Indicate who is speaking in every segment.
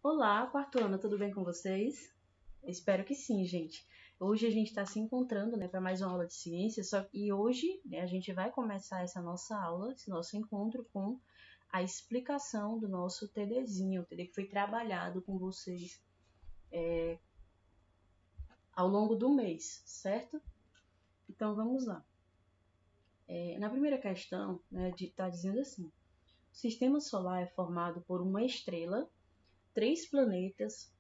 Speaker 1: Olá, quarto ano, tudo bem com vocês? Espero que sim, gente. Hoje a gente está se encontrando, né, para mais uma aula de ciência, e hoje, né, a gente vai começar essa nossa aula, esse nosso encontro com a explicação do nosso TDzinho, o TD que foi trabalhado com vocês ao longo do mês, certo? Então vamos lá. Na primeira questão, né, está dizendo assim: o sistema solar é formado por uma estrela, três planetas,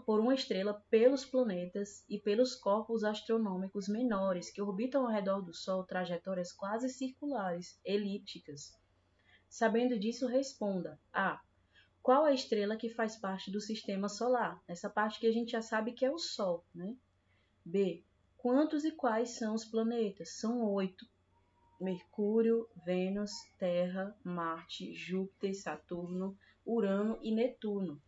Speaker 1: por uma estrela pelos planetas e pelos corpos astronômicos menores que orbitam ao redor do Sol trajetórias quase circulares, elípticas. Sabendo disso, responda: A. Qual a estrela que faz parte do sistema solar? Essa parte que a gente já sabe que é o Sol, né? B. Quantos e quais são os planetas? São 8. Mercúrio, Vênus, Terra, Marte, Júpiter, Saturno, Urano e Netuno.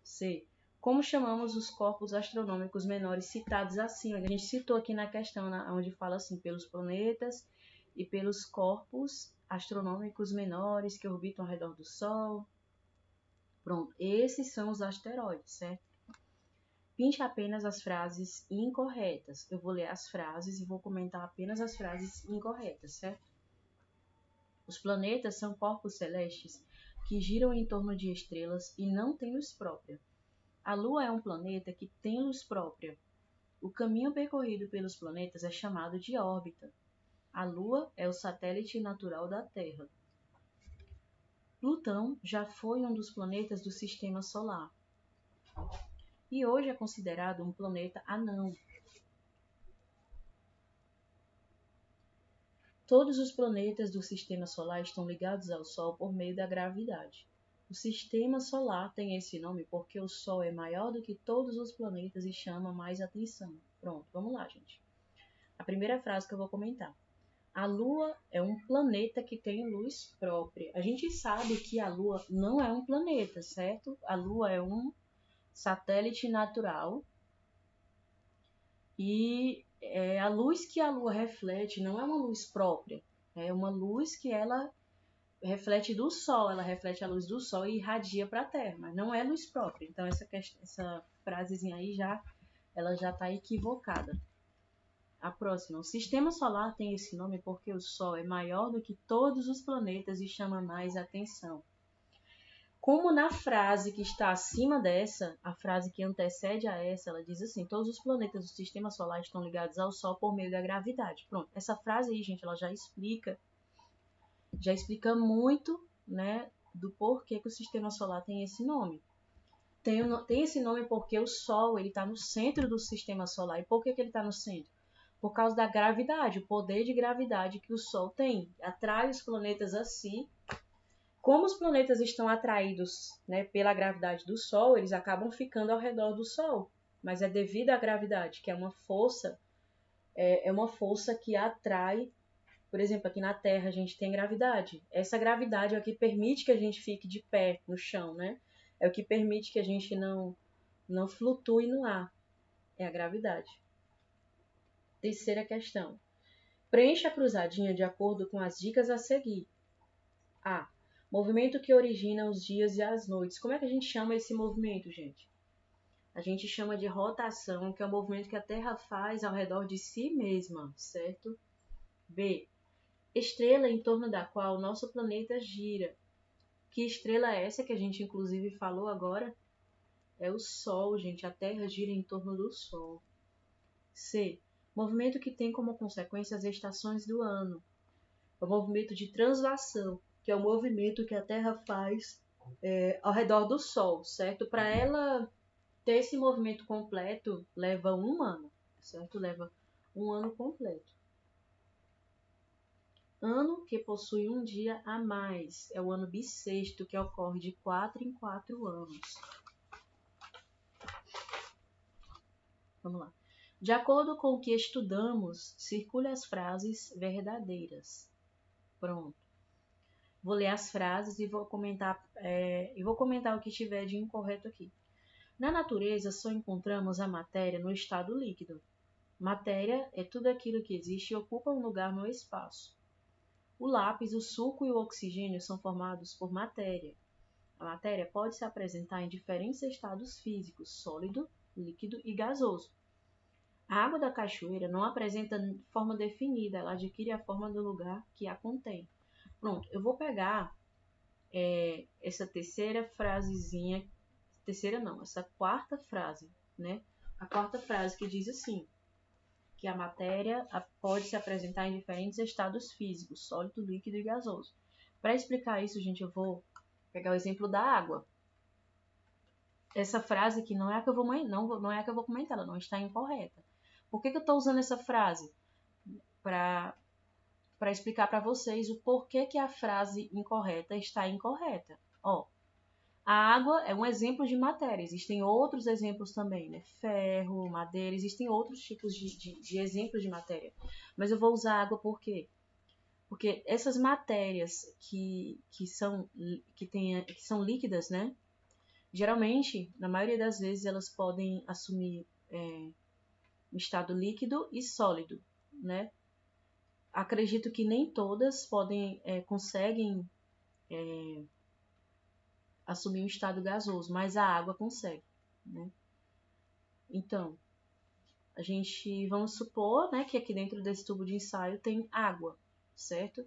Speaker 1: C. Como chamamos os corpos astronômicos menores citados acima? A gente citou aqui na questão, onde fala assim, pelos planetas e pelos corpos astronômicos menores que orbitam ao redor do Sol. Pronto, esses são os asteroides, certo? Pinte apenas as frases incorretas. Eu vou ler as frases e vou comentar apenas as frases incorretas, certo? Os planetas são corpos celestes que giram em torno de estrelas e não têm luz própria. A Lua é um planeta que tem luz própria. O caminho percorrido pelos planetas é chamado de órbita. A Lua é o satélite natural da Terra. Plutão já foi um dos planetas do Sistema Solar e hoje é considerado um planeta anão. Todos os planetas do Sistema Solar estão ligados ao Sol por meio da gravidade. O Sistema Solar tem esse nome porque o Sol é maior do que todos os planetas e chama mais atenção. Pronto, vamos lá, gente. A primeira frase que eu vou comentar. A Lua é um planeta que tem luz própria. A gente sabe que a Lua não é um planeta, certo? A Lua é um satélite natural e a luz que a Lua reflete não é uma luz própria. É uma luz que ela reflete do Sol, ela reflete a luz do Sol e irradia para a Terra, mas não é luz própria. Então essa frasezinha aí ela já está equivocada. A próxima. O Sistema Solar tem esse nome porque o Sol é maior do que todos os planetas e chama mais atenção. Como na frase que está acima dessa, a frase que antecede a essa, ela diz assim: todos os planetas do Sistema Solar estão ligados ao Sol por meio da gravidade. Pronto, essa frase aí, gente, ela já explica muito, né, do porquê que o Sistema Solar tem esse nome. Tem esse nome porque o Sol ele está no centro do Sistema Solar. E por que ele está no centro? Por causa da gravidade, o poder de gravidade que o Sol tem. Atrai os planetas a si. Como os planetas estão atraídos, né, pela gravidade do Sol, eles acabam ficando ao redor do Sol. Mas é devido à gravidade, que é uma força que atrai. Por exemplo, aqui na Terra a gente tem gravidade. Essa gravidade é o que permite que a gente fique de pé no chão, né? É o que permite que a gente não flutue no ar. É a gravidade. Terceira questão. Preencha a cruzadinha de acordo com as dicas a seguir. A. Movimento que origina os dias e as noites. Como é que a gente chama esse movimento, gente? A gente chama de rotação, que é o movimento que a Terra faz ao redor de si mesma, certo? B. Estrela em torno da qual o nosso planeta gira. Que estrela é essa que a gente inclusive falou agora? É o Sol, gente. A Terra gira em torno do Sol. C. Movimento que tem como consequência as estações do ano. É o movimento de translação, que é o movimento que a Terra faz ao redor do Sol, certo? Para ela ter esse movimento completo, leva um ano, certo? Leva um ano completo. Ano que possui um dia a mais. É o ano bissexto, que ocorre de 4 em 4 anos. Vamos lá. De acordo com o que estudamos, circule as frases verdadeiras. Pronto. Vou ler as frases e vou comentar o que tiver de incorreto aqui. Na natureza, só encontramos a matéria no estado líquido. Matéria é tudo aquilo que existe e ocupa um lugar no espaço. O lápis, o suco e o oxigênio são formados por matéria. A matéria pode se apresentar em diferentes estados físicos, sólido, líquido e gasoso. A água da cachoeira não apresenta forma definida, ela adquire a forma do lugar que a contém. Pronto, eu vou pegar essa terceira frasezinha, terceira não, essa quarta frase, né? A quarta frase que diz assim, que a matéria pode se apresentar em diferentes estados físicos, sólido, líquido e gasoso. Para explicar isso, gente, eu vou pegar o exemplo da água. Essa frase aqui não é a que eu vou comentar, ela não está incorreta. Por que eu estou usando essa frase? Para explicar para vocês o porquê que a frase incorreta está incorreta. Ó, a água é um exemplo de matéria. Existem outros exemplos também, né? Ferro, madeira, existem outros tipos de exemplos de matéria. Mas eu vou usar água por quê? Porque essas matérias que são líquidas, né? Geralmente, na maioria das vezes, elas podem assumir um estado líquido e sólido, né? Acredito que nem todas conseguem assumir um estado gasoso, mas a água consegue, né? Então, vamos supor, né, que aqui dentro desse tubo de ensaio tem água, certo?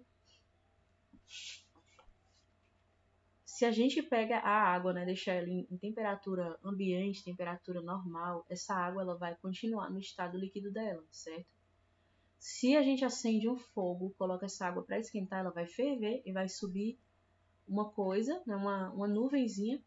Speaker 1: Se a gente pega a água, né, deixar ela em temperatura ambiente, temperatura normal, essa água ela vai continuar no estado líquido dela, certo? Se a gente acende um fogo, coloca essa água para esquentar, ela vai ferver e vai subir uma coisa, né, uma nuvenzinha,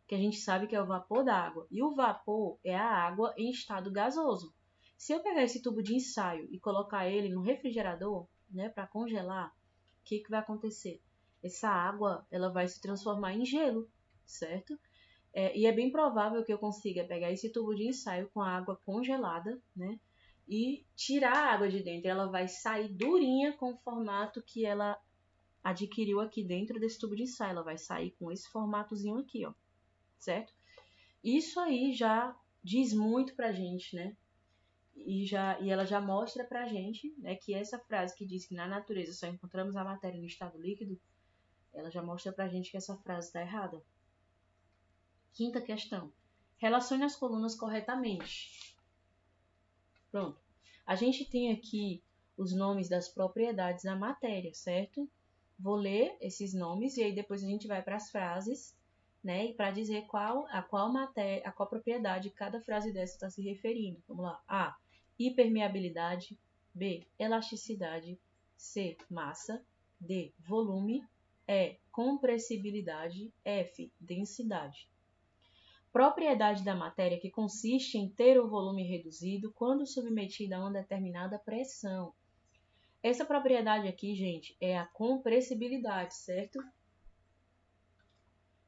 Speaker 1: que a gente sabe que é o vapor da água. E o vapor é a água em estado gasoso. Se eu pegar esse tubo de ensaio e colocar ele no refrigerador, né, para congelar, o que vai acontecer? Essa água ela vai se transformar em gelo, certo? E é bem provável que eu consiga pegar esse tubo de ensaio com a água congelada, né, e tirar a água de dentro. Ela vai sair durinha com o formato que ela adquiriu aqui dentro desse tubo de ensaio. Ela vai sair com esse formatozinho aqui, ó, certo? Isso aí já diz muito pra gente, né? E ela já mostra pra gente, né, que essa frase que diz que na natureza só encontramos a matéria no estado líquido, ela já mostra pra gente que essa frase está errada. Quinta questão. Relacione as colunas corretamente. Pronto. A gente tem aqui os nomes das propriedades da matéria, certo? Vou ler esses nomes e aí depois a gente vai para as frases, né? E para dizer a qual propriedade cada frase dessa está se referindo. Vamos lá. A. Hipermeabilidade. B. Elasticidade. C. Massa. D. Volume. E. Compressibilidade. F. Densidade. Propriedade da matéria que consiste em ter o volume reduzido quando submetida a uma determinada pressão. Essa propriedade aqui, gente, é a compressibilidade, certo?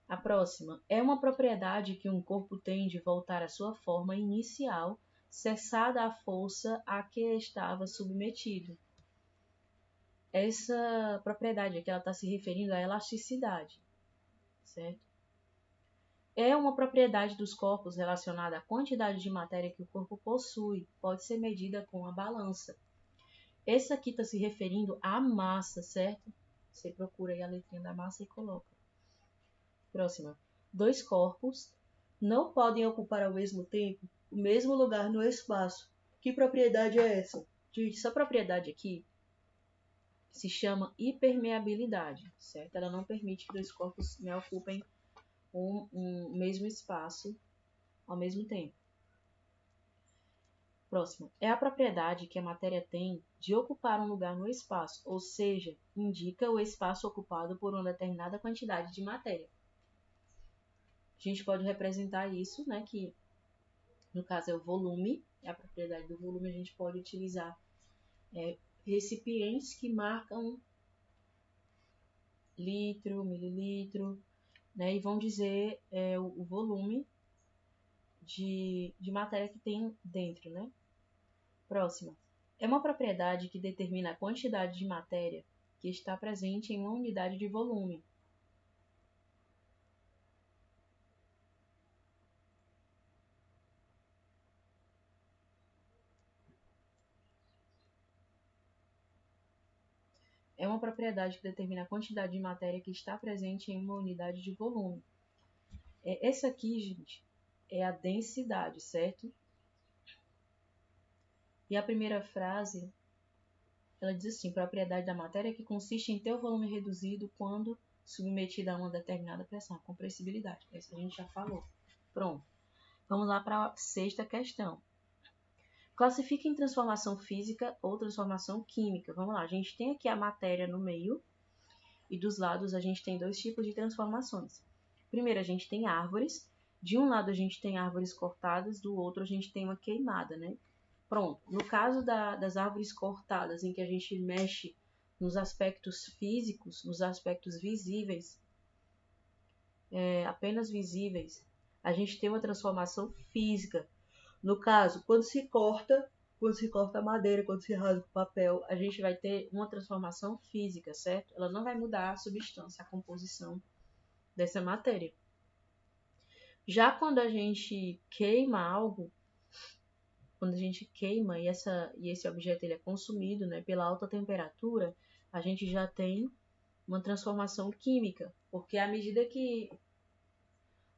Speaker 1: A próxima é uma propriedade que um corpo tem de voltar à sua forma inicial, cessada a força a que estava submetido. Essa propriedade aqui ela está se referindo à elasticidade, certo? É uma propriedade dos corpos relacionada à quantidade de matéria que o corpo possui, pode ser medida com a balança. Essa aqui está se referindo à massa, certo? Você procura aí a letrinha da massa e coloca. Próxima. Dois corpos não podem ocupar ao mesmo tempo o mesmo lugar no espaço. Que propriedade é essa? Gente, essa propriedade aqui se chama hipermeabilidade, certo? Ela não permite que dois corpos, né, ocupem um mesmo espaço ao mesmo tempo. Próximo. É a propriedade que a matéria tem de ocupar um lugar no espaço, ou seja, indica o espaço ocupado por uma determinada quantidade de matéria. A gente pode representar isso, né, que no caso é o volume, é a propriedade do volume. A gente pode utilizar recipientes que marcam litro, mililitro, né, e vão dizer o volume de matéria que tem dentro, né? Próxima. É uma propriedade que determina a quantidade de matéria que está presente em uma unidade de volume. é uma propriedade que determina a quantidade de matéria que está presente em uma unidade de volume. Essa aqui, gente, é a densidade, certo? E a primeira frase, ela diz assim: propriedade da matéria que consiste em ter o volume reduzido quando submetida a uma determinada pressão, compressibilidade. Essa a gente já falou. Pronto. Vamos lá para a sexta questão. Classifique em transformação física ou transformação química. Vamos lá, a gente tem aqui a matéria no meio e dos lados a gente tem dois tipos de transformações. Primeiro, a gente tem árvores. De um lado a gente tem árvores cortadas, do outro a gente tem uma queimada, né? Pronto. No caso das árvores cortadas, em que a gente mexe nos aspectos físicos, nos aspectos visíveis, apenas visíveis, a gente tem uma transformação física. No caso, quando se corta a madeira, quando se rasga o papel, a gente vai ter uma transformação física, certo? Ela não vai mudar a substância, a composição dessa matéria. Já quando a gente queima algo, quando a gente queima e esse objeto ele é consumido, né, pela alta temperatura, a gente já tem uma transformação química, porque à medida que,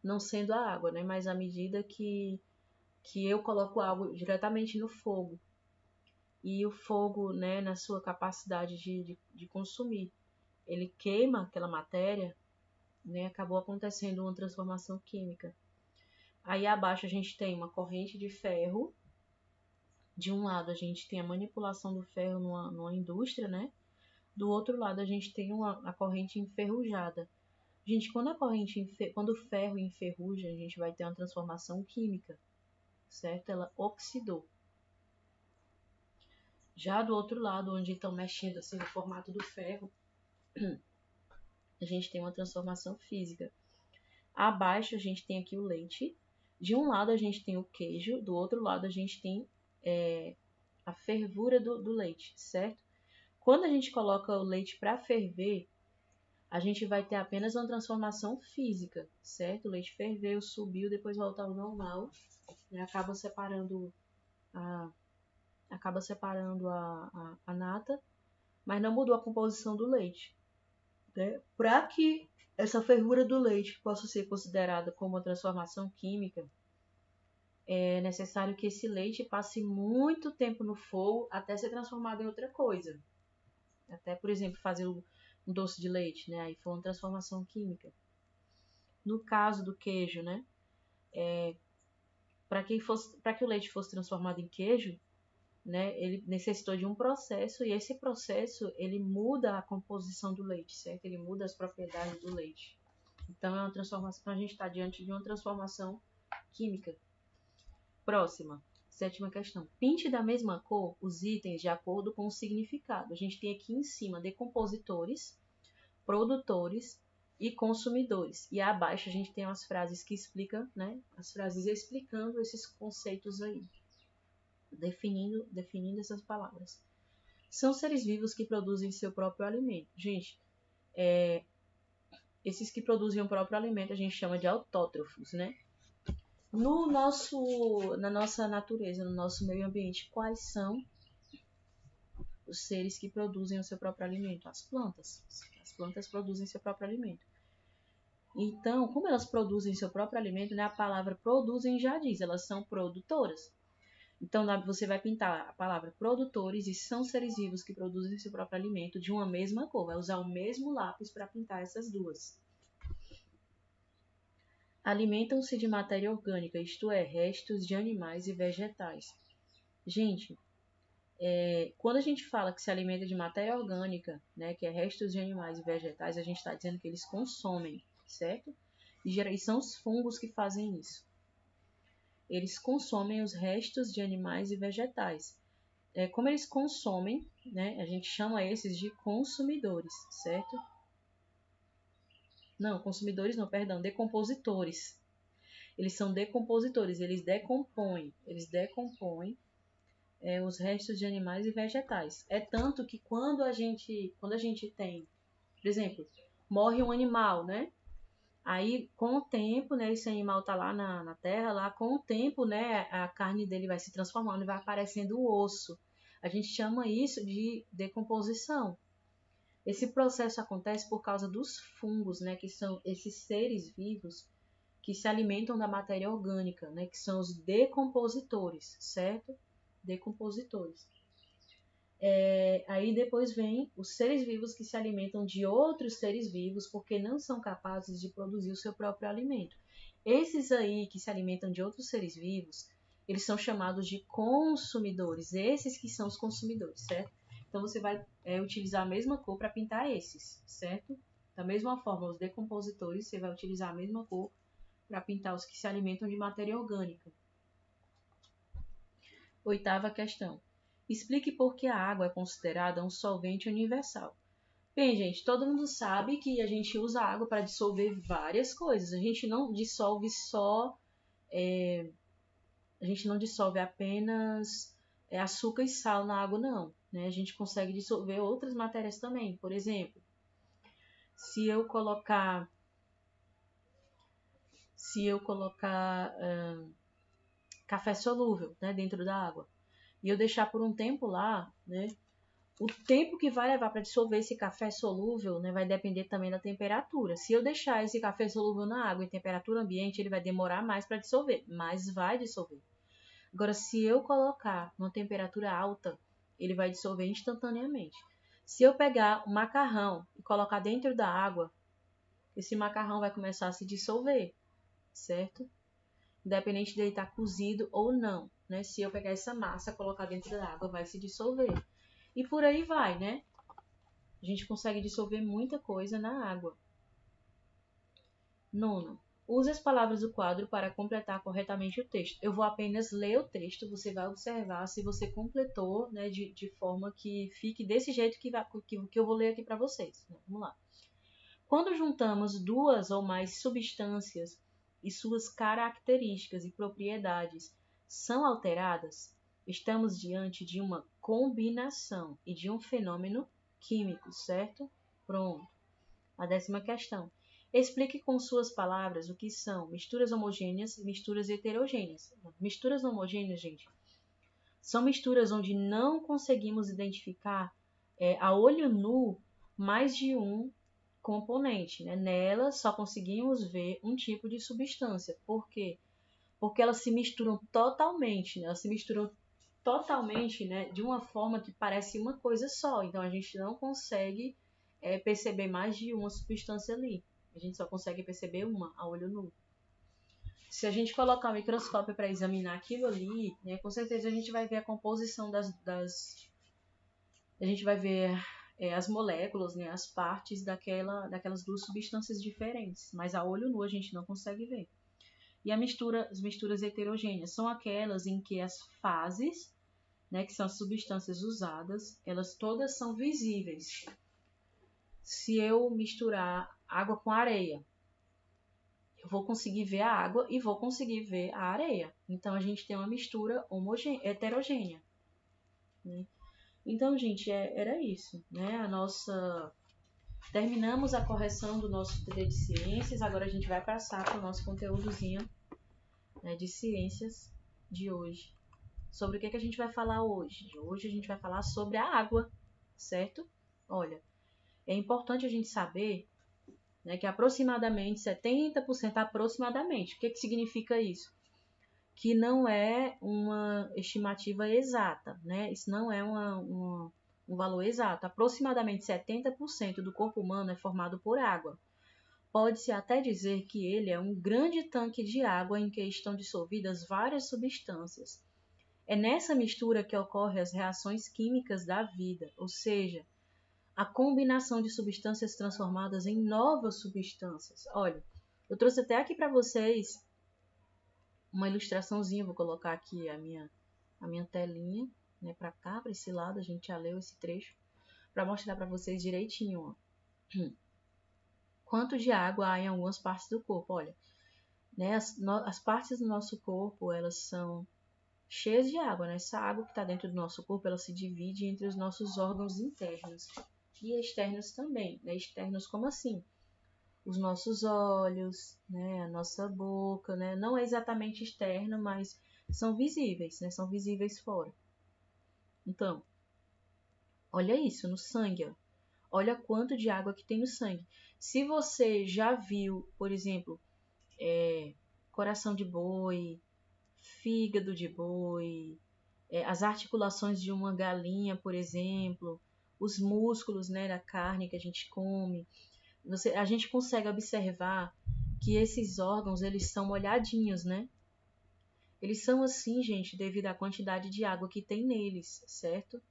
Speaker 1: não sendo a água, né, mas à medida que eu coloco algo diretamente no fogo, e o fogo, né, na sua capacidade de consumir, ele queima aquela matéria, né, acabou acontecendo uma transformação química. Aí abaixo a gente tem uma corrente de ferro. De um lado a gente tem a manipulação do ferro numa indústria, né? Do outro lado a gente tem a corrente enferrujada. Gente, quando o ferro enferruja, a gente vai ter uma transformação química, certo? Ela oxidou. Já do outro lado, onde estão mexendo assim no formato do ferro, a gente tem uma transformação física. Abaixo a gente tem aqui o leite. De um lado a gente tem o queijo, do outro lado a gente tem a fervura do leite, certo? Quando a gente coloca o leite para ferver, a gente vai ter apenas uma transformação física, certo? O leite ferveu, subiu, depois volta ao normal, né? Acaba separando a nata, mas não mudou a composição do leite, né? Para que essa fervura do leite possa ser considerada como uma transformação química, é necessário que esse leite passe muito tempo no fogo até ser transformado em outra coisa. Até, por exemplo, fazer um doce de leite, né? Aí foi uma transformação química. No caso do queijo, né? Para que o leite fosse transformado em queijo, né? Ele necessitou de um processo, e esse processo ele muda a composição do leite, certo? Ele muda as propriedades do leite. Então é uma transformação. A gente está diante de uma transformação química. Próxima, sétima questão. Pinte da mesma cor os itens de acordo com o significado. A gente tem aqui em cima decompositores, produtores e consumidores. E abaixo a gente tem umas frases que explicam, né? As frases explicando esses conceitos aí. Definindo essas palavras. São seres vivos que produzem seu próprio alimento. Gente, esses que produzem o próprio alimento a gente chama de autótrofos, né? Na nossa natureza, no nosso meio ambiente, quais são os seres que produzem o seu próprio alimento? As plantas. As plantas produzem seu próprio alimento. Então, como elas produzem seu próprio alimento, né, a palavra produzem já diz, elas são produtoras. Então, você vai pintar a palavra produtores e são seres vivos que produzem seu próprio alimento de uma mesma cor. Vai usar o mesmo lápis para pintar essas duas. Alimentam-se de matéria orgânica, isto é, restos de animais e vegetais. Gente, quando a gente fala que se alimenta de matéria orgânica, né, que é restos de animais e vegetais, a gente está dizendo que eles consomem, certo? E são os fungos que fazem isso. Eles consomem os restos de animais e vegetais. Como eles consomem, né, a gente chama esses de consumidores, certo? Não, consumidores não, perdão, decompositores. Eles são decompositores, eles decompõem os restos de animais e vegetais. É tanto que quando a gente tem, por exemplo, morre um animal, né? Aí, com o tempo, né, esse animal tá lá na terra, lá com o tempo, né, a carne dele vai se transformando e vai aparecendo o osso. A gente chama isso de decomposição. Esse processo acontece por causa dos fungos, né, que são esses seres vivos que se alimentam da matéria orgânica, né, que são os decompositores, certo? Decompositores. Aí depois vem os seres vivos que se alimentam de outros seres vivos porque não são capazes de produzir o seu próprio alimento. Esses aí que se alimentam de outros seres vivos, eles são chamados de consumidores. Esses que são os consumidores, certo? Então você vai utilizar a mesma cor para pintar esses, certo? Da mesma forma, os decompositores, você vai utilizar a mesma cor para pintar os que se alimentam de matéria orgânica. 8ª questão. Explique por que a água é considerada um solvente universal. Bem, gente, todo mundo sabe que a gente usa a água para dissolver várias coisas. A gente não dissolve só... a gente não dissolve apenas açúcar e sal na água, não. Né? A gente consegue dissolver outras matérias também. Por exemplo, se eu colocar café solúvel, né, dentro da água, e eu deixar por um tempo lá, né, o tempo que vai levar para dissolver esse café solúvel, né, vai depender também da temperatura. Se eu deixar esse café solúvel na água em temperatura ambiente, ele vai demorar mais para dissolver, mas vai dissolver. Agora, se eu colocar numa temperatura alta, ele vai dissolver instantaneamente. Se eu pegar um macarrão e colocar dentro da água, esse macarrão vai começar a se dissolver, certo? Independente dele estar cozido ou não, né? Se eu pegar essa massa e colocar dentro da água, vai se dissolver. E por aí vai, né? A gente consegue dissolver muita coisa na água. 9. Use as palavras do quadro para completar corretamente o texto. Eu vou apenas ler o texto, você vai observar se você completou, né, de forma que fique desse jeito que eu vou ler aqui para vocês. Vamos lá. Quando juntamos duas ou mais substâncias e suas características e propriedades são alteradas, estamos diante de uma combinação e de um fenômeno químico, certo? Pronto. A 10ª questão. Explique com suas palavras o que são misturas homogêneas e misturas heterogêneas. Misturas homogêneas, gente, são misturas onde não conseguimos identificar a olho nu mais de um componente, né? Nelas só conseguimos ver um tipo de substância. Por quê? Porque elas se misturam totalmente, né? Elas se misturam totalmente, né, de uma forma que parece uma coisa só. Então a gente não consegue perceber mais de uma substância ali. A gente só consegue perceber uma a olho nu. Se a gente colocar um microscópio para examinar aquilo ali, né, com certeza a gente vai ver a composição a gente vai ver as moléculas, né, as partes daquelas duas substâncias diferentes. Mas a olho nu a gente não consegue ver. E as misturas heterogêneas são aquelas em que as fases, né, que são as substâncias usadas, elas todas são visíveis. Se eu misturar água com areia, eu vou conseguir ver a água e vou conseguir ver a areia. Então, a gente tem uma mistura heterogênea. Né? Então, gente, era isso. Né? Terminamos a correção do nosso TD de Ciências. Agora a gente vai passar para o nosso conteúdozinho, né, de Ciências de hoje. Sobre o que a gente vai falar hoje? Hoje a gente vai falar sobre a água, certo? Olha, é importante a gente saber, né, que aproximadamente 70%, aproximadamente, o que significa isso? Que não é uma estimativa exata, né? Isso não é um valor exato. Aproximadamente 70% do corpo humano é formado por água. Pode-se até dizer que ele é um grande tanque de água em que estão dissolvidas várias substâncias. É nessa mistura que ocorrem as reações químicas da vida, ou seja, a combinação de substâncias transformadas em novas substâncias. Olha, eu trouxe até aqui para vocês uma ilustraçãozinha, vou colocar aqui a minha telinha, né, para cá, para esse lado, a gente já leu esse trecho, para mostrar para vocês direitinho, ó. Quanto de água há em algumas partes do corpo. Olha, né, as partes do nosso corpo, elas são cheias de água, né? Essa água que está dentro do nosso corpo, ela se divide entre os nossos órgãos internos e externos também, né? Externos como assim? Os nossos olhos, né? A nossa boca, né? Não é exatamente externo, mas são visíveis, né? São visíveis fora. Então, olha isso no sangue, ó. Olha quanto de água que tem no sangue. Se você já viu, por exemplo, coração de boi, fígado de boi, as articulações de uma galinha, por exemplo, os músculos, né, da carne que a gente come, a gente consegue observar que esses órgãos, eles são molhadinhos, né? Eles são assim, gente, devido à quantidade de água que tem neles, certo?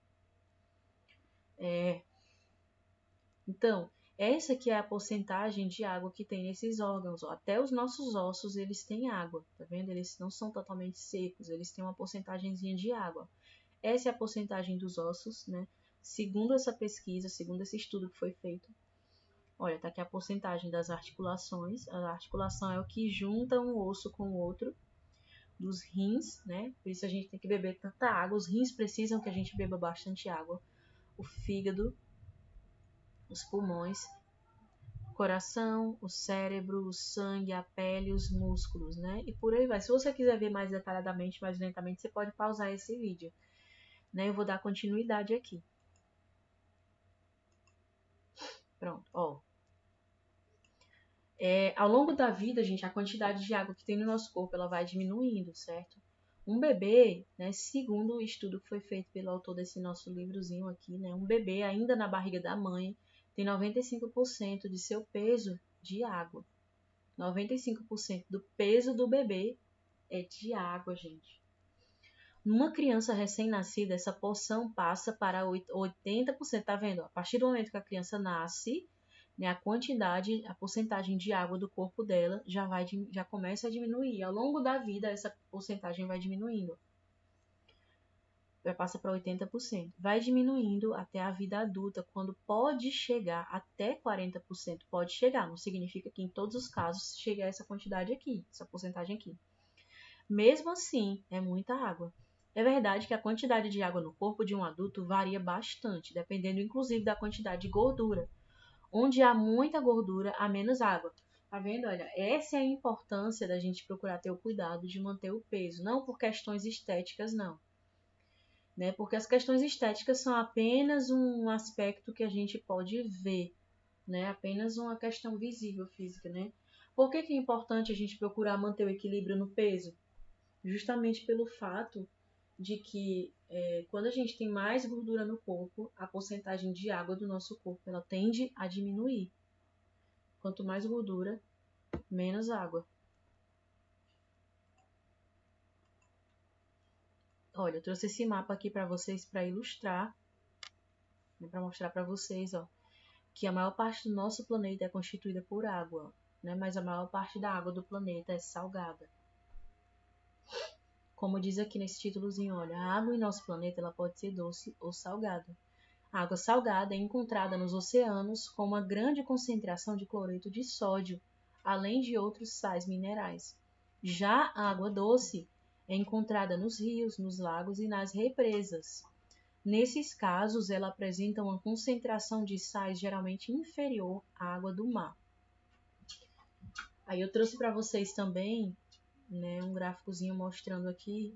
Speaker 1: Então, essa que é a porcentagem de água que tem nesses órgãos. Ó. Até os nossos ossos, eles têm água, tá vendo? Eles não são totalmente secos, eles têm uma porcentagemzinha de água. Essa é a porcentagem dos ossos, né? Segundo essa pesquisa, segundo esse estudo que foi feito. Olha, tá aqui a porcentagem das articulações. A articulação é o que junta um osso com o outro. Dos rins, né? Por isso a gente tem que beber tanta água. Os rins precisam que a gente beba bastante água. O fígado, os pulmões, o coração, o cérebro, o sangue, a pele, os músculos, né? E por aí vai. Se você quiser ver mais detalhadamente, mais lentamente, você pode pausar esse vídeo, né? Eu vou dar continuidade aqui. Pronto, ó. Ao longo da vida, gente, a quantidade de água que tem no nosso corpo, ela vai diminuindo, certo? Um bebê, né, segundo o estudo que foi feito pelo autor desse nosso livrozinho aqui, né, um bebê ainda na barriga da mãe tem 95% de seu peso de água. 95% do peso do bebê é de água, gente. Numa criança recém-nascida, essa porção passa para 80%, tá vendo? A partir do momento que a criança nasce, né, a quantidade, a porcentagem de água do corpo dela já começa a diminuir. Ao longo da vida, essa porcentagem vai diminuindo. Vai passar para 80%. Vai diminuindo até a vida adulta, quando pode chegar até 40%. Pode chegar, não significa que em todos os casos chegue a essa quantidade aqui, essa porcentagem aqui. Mesmo assim, é muita água. É verdade que a quantidade de água no corpo de um adulto varia bastante, dependendo inclusive da quantidade de gordura. Onde há muita gordura, há menos água. Tá vendo? Olha, essa é a importância da gente procurar ter o cuidado de manter o peso. Não por questões estéticas, não. Né? Porque as questões estéticas são apenas um aspecto que a gente pode ver. Né? Apenas uma questão visível física, né? Por que é importante a gente procurar manter o equilíbrio no peso? Justamente pelo fato de que quando a gente tem mais gordura no corpo, a porcentagem de água do nosso corpo ela tende a diminuir. Quanto mais gordura, menos água. Olha, eu trouxe esse mapa aqui para vocês para ilustrar, né, para mostrar para vocês, ó, que a maior parte do nosso planeta é constituída por água, né, mas a maior parte da água do planeta é salgada. Como diz aqui nesse títulozinho, olha, a água em nosso planeta ela pode ser doce ou salgada. A água salgada é encontrada nos oceanos com uma grande concentração de cloreto de sódio, além de outros sais minerais. Já a água doce é encontrada nos rios, nos lagos e nas represas. Nesses casos, ela apresenta uma concentração de sais geralmente inferior à água do mar. Aí eu trouxe para vocês também, né, um gráficozinho mostrando aqui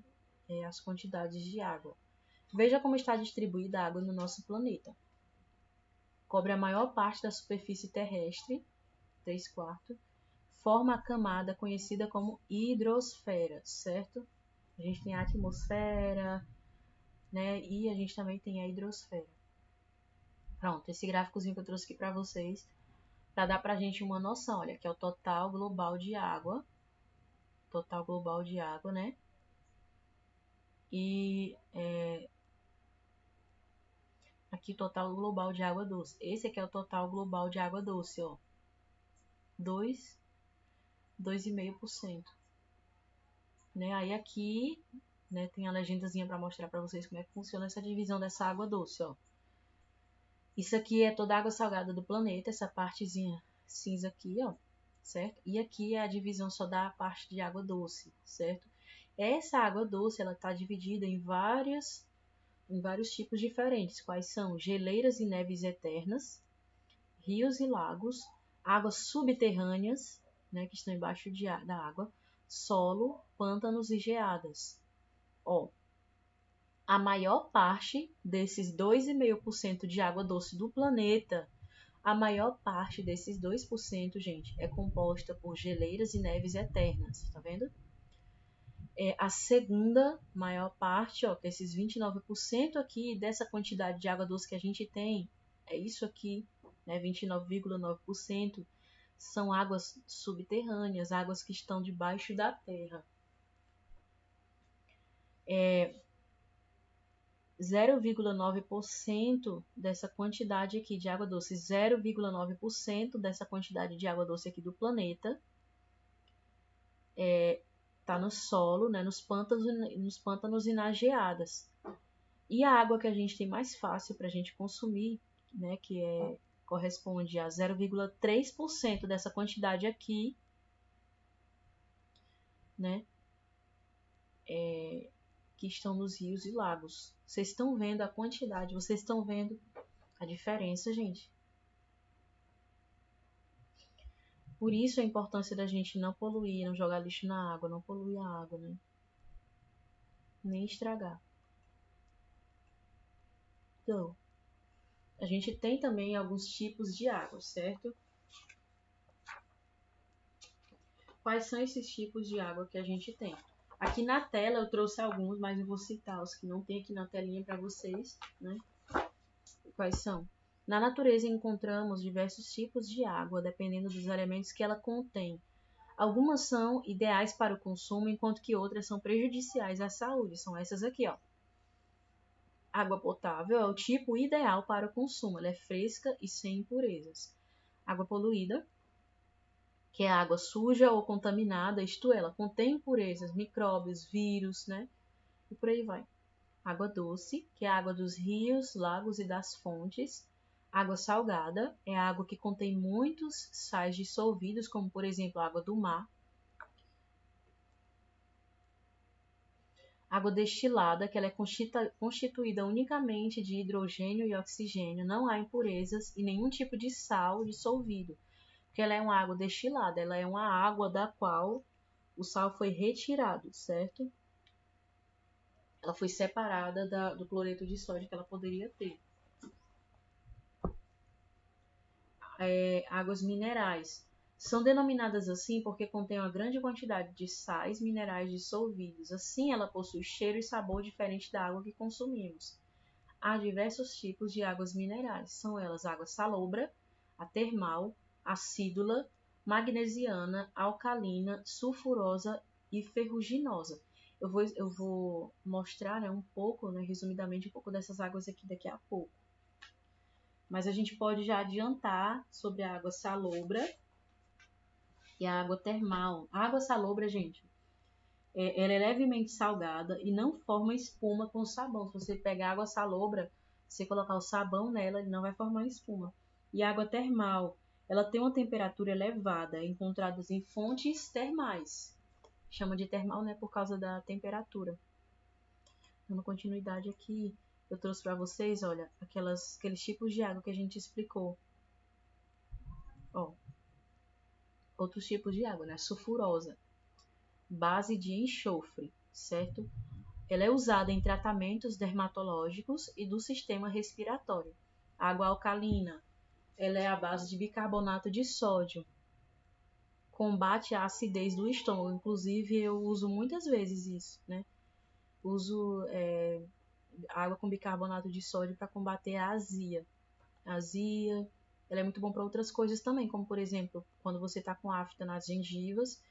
Speaker 1: as quantidades de água. Veja como está distribuída a água no nosso planeta. Cobre a maior parte da superfície terrestre, 3/4, forma a camada conhecida como hidrosfera, certo? A gente tem a atmosfera, né? E a gente também tem a hidrosfera. Pronto, esse gráficozinho que eu trouxe aqui para vocês, para dar para a gente uma noção, olha, que é o total global de água. Total global de água, né? E aqui o total global de água doce. Esse aqui é o total global de água doce, ó. 2,5%. Né? Aí aqui, né, tem a legendazinha para mostrar para vocês como é que funciona essa divisão dessa água doce, ó. Isso aqui é toda a água salgada do planeta, essa partezinha cinza aqui, ó, certo? E aqui é a divisão só da parte de água doce, certo? Essa água doce, ela está dividida em vários tipos diferentes, quais são geleiras e neves eternas, rios e lagos, águas subterrâneas, né, que estão embaixo da água, solo, pântanos e geadas. Ó, a maior parte desses 2,5% de água doce do planeta A maior parte desses 2%, gente, é composta por geleiras e neves eternas, tá vendo? A segunda maior parte, ó, que é esses 29% aqui dessa quantidade de água doce que a gente tem, é isso aqui, né, 29,9%, são águas subterrâneas, águas que estão debaixo da terra. 0,9% dessa quantidade aqui de água doce, 0,9% dessa quantidade de água doce aqui do planeta está no solo, né, nos pântanos e nas geadas. E a água que a gente tem mais fácil para a gente consumir, né, que corresponde a 0,3% dessa quantidade aqui, né, que estão nos rios e lagos. Vocês estão vendo a quantidade, vocês estão vendo a diferença, gente? Por isso a importância da gente não poluir, não jogar lixo na água, não poluir a água, né? Nem estragar. Então, a gente tem também alguns tipos de água, certo? Quais são esses tipos de água que a gente tem? Aqui na tela eu trouxe alguns, mas eu vou citar os que não tem aqui na telinha para vocês, né? Quais são? Na natureza encontramos diversos tipos de água, dependendo dos elementos que ela contém. Algumas são ideais para o consumo, enquanto que outras são prejudiciais à saúde. São essas aqui, ó. Água potável é o tipo ideal para o consumo. Ela é fresca e sem impurezas. Água poluída, que é água suja ou contaminada, isto é, ela contém impurezas, micróbios, vírus, né? E por aí vai. Água doce, que é a água dos rios, lagos e das fontes. Água salgada é a água que contém muitos sais dissolvidos, como por exemplo a água do mar. Água destilada, que ela é constituída unicamente de hidrogênio e oxigênio, não há impurezas e nenhum tipo de sal dissolvido, porque ela é uma água destilada, ela é uma água da qual o sal foi retirado, certo? Ela foi separada do cloreto de sódio que ela poderia ter. Águas minerais. São denominadas assim porque contêm uma grande quantidade de sais minerais dissolvidos. Assim, ela possui cheiro e sabor diferente da água que consumimos. Há diversos tipos de águas minerais. São elas a água salobra, a termal, acídula, magnesiana, alcalina, sulfurosa e ferruginosa. Eu vou mostrar, né, um pouco, né, resumidamente, um pouco dessas águas aqui daqui a pouco. Mas a gente pode já adiantar sobre a água salobra e a água termal. A água salobra, gente, ela é levemente salgada e não forma espuma com sabão. Se você pegar água salobra, você colocar o sabão nela, ele não vai formar espuma. E a água termal, ela tem uma temperatura elevada, encontradas em fontes termais. Chama de termal, né, por causa da temperatura. Dando continuidade aqui, eu trouxe para vocês, olha, aqueles tipos de água que a gente explicou. Ó, outros tipos de água, né? Sulfurosa, base de enxofre, certo? Ela é usada em tratamentos dermatológicos e do sistema respiratório. Água alcalina, ela é a base de bicarbonato de sódio. Combate a acidez do estômago. Inclusive, eu uso muitas vezes isso, né? Uso água com bicarbonato de sódio para combater a azia. Ela é muito bom para outras coisas também, como por exemplo, quando você está com afta nas gengivas,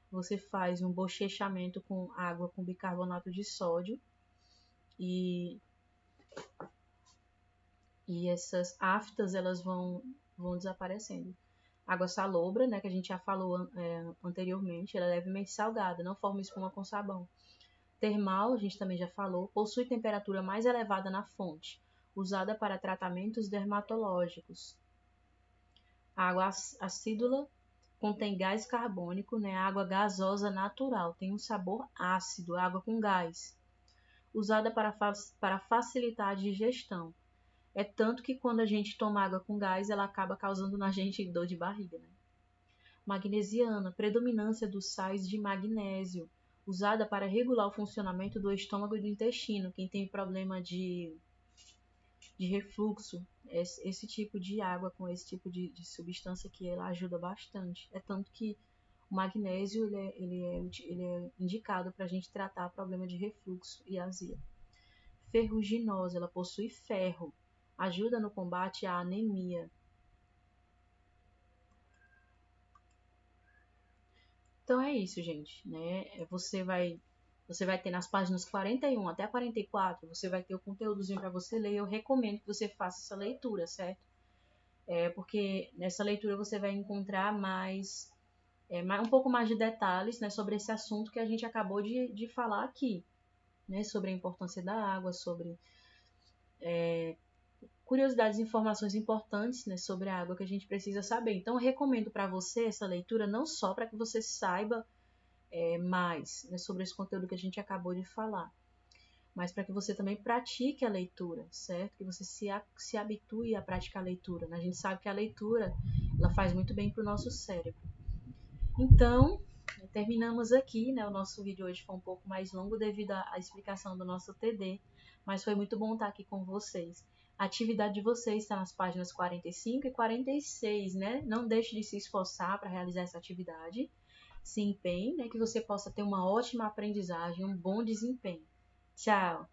Speaker 1: você faz um bochechamento com água com bicarbonato de sódio e essas aftas elas vão desaparecendo. Água salobra, né, que a gente já falou anteriormente, ela é levemente salgada, não forma espuma com sabão. Termal, a gente também já falou, possui temperatura mais elevada na fonte, usada para tratamentos dermatológicos. A água acídula contém gás carbônico, né? Água gasosa natural, tem um sabor ácido, água com gás, usada para facilitar a digestão. É tanto que quando a gente toma água com gás, ela acaba causando na gente dor de barriga, né? Magnesiana, predominância dos sais de magnésio, usada para regular o funcionamento do estômago e do intestino. Quem tem problema de de refluxo. Esse tipo de água com esse tipo de substância que ela ajuda bastante. É tanto que o magnésio ele é indicado para a gente tratar problema de refluxo e azia. Ferruginosa, ela possui ferro, ajuda no combate à anemia. Então é isso, gente, né? Você vai ter nas páginas 41 até 44, você vai ter o conteúdozinho para você ler. Eu recomendo que você faça essa leitura, certo? Porque nessa leitura você vai encontrar um pouco mais de detalhes, né, sobre esse assunto que a gente acabou de falar aqui, né? Sobre a importância da água, sobre curiosidades e informações importantes, né, sobre a água que a gente precisa saber. Então, eu recomendo para você essa leitura não só para que você saiba mais, né, sobre esse conteúdo que a gente acabou de falar, mas para que você também pratique a leitura, certo? Que você se habitue a praticar a leitura, né? A gente sabe que a leitura ela faz muito bem para o nosso cérebro. Então, terminamos aqui, né? O nosso vídeo hoje foi um pouco mais longo devido à explicação do nosso TD, mas foi muito bom estar aqui com vocês. A atividade de vocês está nas páginas 45 e 46, né? Não deixe de se esforçar para realizar essa atividade. Se empenhe, né? Que você possa ter uma ótima aprendizagem, um bom desempenho. Tchau!